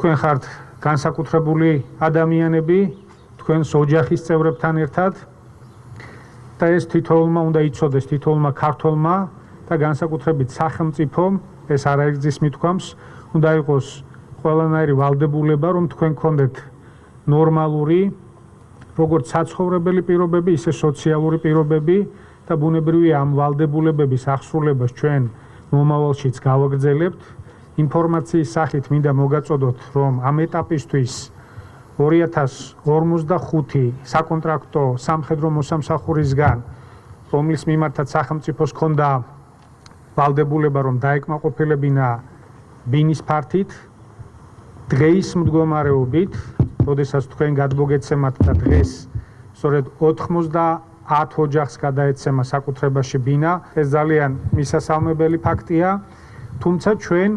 თქვენ ხართ განსაკუთრებული ადამიანები, თქვენს ოჯახის წევრებთან ერთად და ეს თითოეულმა უნდა იცოდეს, თითოეულმა ქართველმა და განსაკუთრებით სახელმწიფომ, ეს არაერთგზის მithქვამს, უნდა იყოს ყველანაირი ვალდებულება, რომ თქვენ გქონდეთ ნორმალური, როგორც საცხოვრებელი პირობები, ისე სოციალური პირობები და ბუნებრივია ამ ვალდებულებების აღსრულებას ჩვენ მომავალშიც გავაგრძელებთ. ინფორმაციის სახით მინდა მოგაწოდოთ, რომ ამ ეტაპისთვის 2055 საკონტრაქტო სამხედრო მოსამსახურისგან, რომლის მიმართაც სახელმწიფოს ჰქონდა ვალდებულება, რომ დაეკმაყოფილებინა ბინის ფართით, დღეის მდგომარეობით, როდესაც თქვენ გადმოგეცემათ და დღეს სწორედ 90 ოჯახს გადაეცემა საკუთრებაში ბინა, ეს ძალიან მისასალმებელი ფაქტია, თუმცა ჩვენ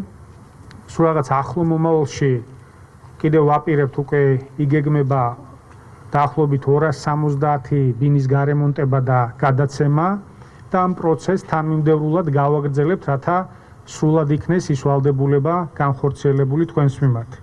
სულ რაღაც ახლო მომავალში კიდევ ვაპირებთ უკვე იგეგმება დაახლოებით 270 ბინის გარემონტება და გადაცემა და ამ პროცესს თანმიმდევრულად გავაგრძელებთ, რათა სრულად იქნეს ის ვალდებულება განხორციელებული თქვენს მიმართ.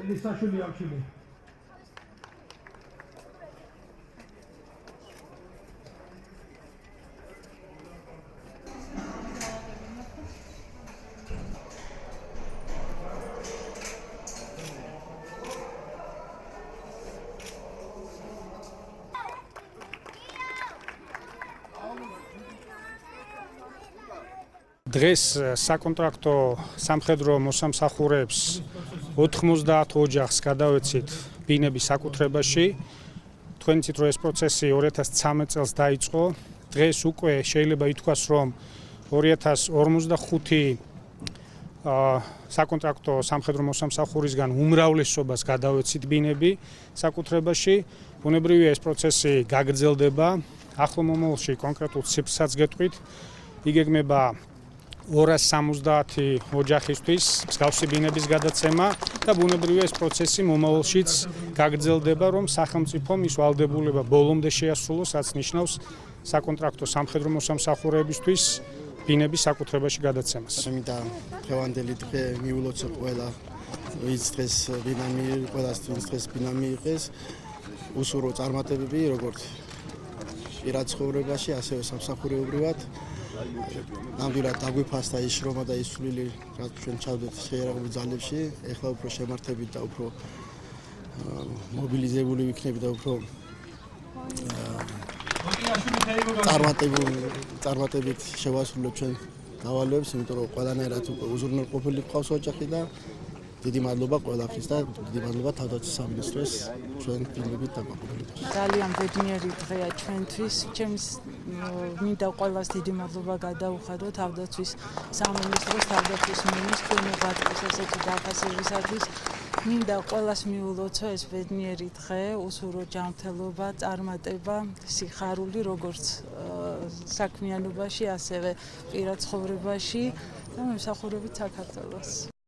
Elisa-Şuli Akşuli. დღეს საკონტრაქტო სამხედრო მოსამსახურეებს 90 ოჯახს გადავეცით ბინების საკუთრებაში. თქვენ იცით, რომ ეს პროცესი 2013 წელს დაიწყო. დღეს უკვე შეიძლება ითქვას, რომ 2055 საკონტრაქტო სამხედრო მოსამსახურისგან უმრავლესობას გადავეცით ბინები საკუთრებაში. ბუნებრივია ეს პროცესი გაგრძელდება. ახლო მომავალში კონკრეტულ ციფრსაც გეტყვით. იგეგმება 270 ოჯახისთვის მსგავსი ბინების გადაცემა და ბუნებრივია ეს პროცესი მომავალშიც გაგრძელდება, რომ სახელმწიფომ ის ვალდებულება ბოლომდე შეასრულოს, რაც ნიშნავს საკონტრაქტო სამხედრო მოსამსახურეებისთვის ბინების საკუთრებაში გადაცემას. მინდა დღევანდელი დღე მიულოცო ყველა, ვინც დღეს ბინა მიიღეს, ვინც დღეს ბინა მიიღეს, უსურო წარმატებები, როგორც პირად ცხოვრებაში, ასევე სამსახურეობრივად. ნამდვილად დაგვიფასდა ის შრომა და ის სვლილი, რაც ჩვენ ჩავდეთ შეიარაღებულ ძალებში, ეხლა უფრო შემართებით და უფრო მობილიზებული ვიქნებით და უფრო წარმატებით შევასრულებთ ჩვენ დავალებებს, იმიტომ რომ ყველანაირად უკვე უზრუნველყოფილი გვყავს ოჯახი და დიდი მადლობა ყველაფრის და დიდი მადლობა თავდაცვის სამინისტროს ჩვენ ფილმებით დაკავშირებით. ძალიან ბედნიერი დღეა ჩვენთვის. ჩემს მინდა ყველას დიდი მადლობა გადაუხადო თავდაცვის სამინისტროს, თავდაცვის მინისტრს მოღვაწეს ესეთი დაფასებისათვის. მინდა ყველას მიულოცო ეს ბედნიერი დღე, უსურო ჯანმრთელობა, წარმატება, სიხარული როგორც საქმიანობაში, ასევე პირად ცხოვრებაში და მემსახურებით საქართველოს.